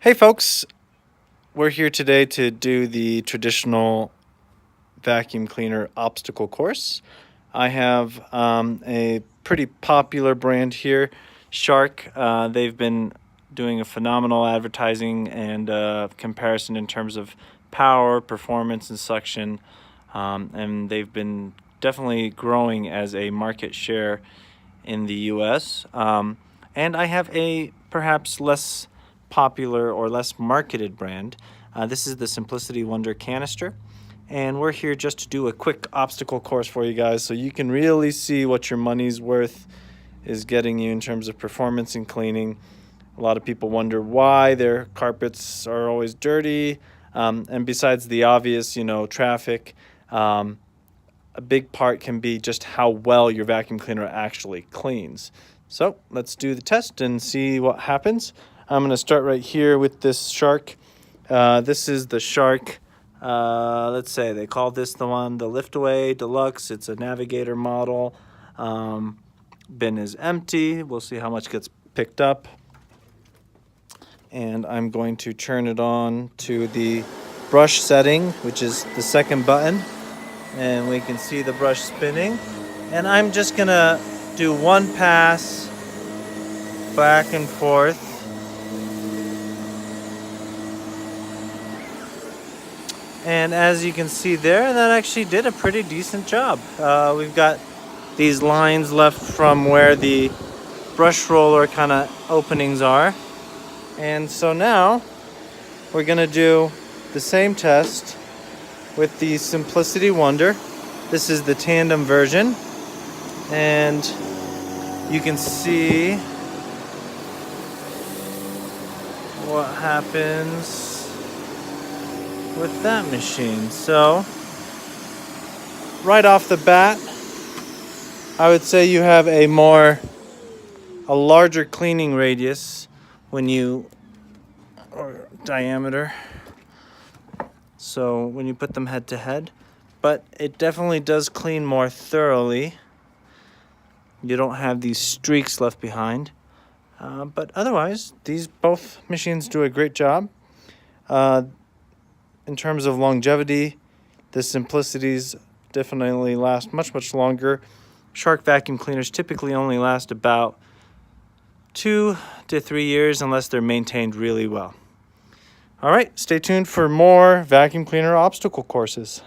Hey folks, we're here today to do the traditional vacuum cleaner obstacle course. I have a pretty popular brand here, Shark. They've been doing a phenomenal advertising and comparison in terms of power, performance, and suction, and they've been definitely growing as a market share in the US. And I have a perhaps less popular or less marketed brand. This is the Simplicity Wonder Canister. And we're here just to do a quick obstacle course for you guys so you can really see what your money's worth is getting you in terms of performance and cleaning. A lot of people wonder why their carpets are always dirty. And besides the obvious, traffic, a big part can be just how well your vacuum cleaner actually cleans. So let's do the test and see what happens. I'm going to start right here with this Shark. This is the Shark, let's say they call this the Liftaway Deluxe. It's a Navigator model. Bin is empty. We'll see how much gets picked up. And I'm going to turn it on to the brush setting, which is the second button. And we can see the brush spinning. And I'm just gonna do one pass back and forth. And as you can see there, that actually did a pretty decent job. We've got these lines left from where the brush roller kind of openings are. And so now we're gonna do the same test with the Simplicity Wonder. This is the tandem version, and you can see what happens with that machine. So right off the bat, I would say you have a larger cleaning radius or diameter. So when you put them head to head, but it definitely does clean more thoroughly. You don't have these streaks left behind. But otherwise, both machines do a great job. In terms of longevity, the Simplicities definitely last much, much longer. Shark vacuum cleaners typically only last about 2 to 3 years unless they're maintained really well. All right, stay tuned for more vacuum cleaner obstacle courses.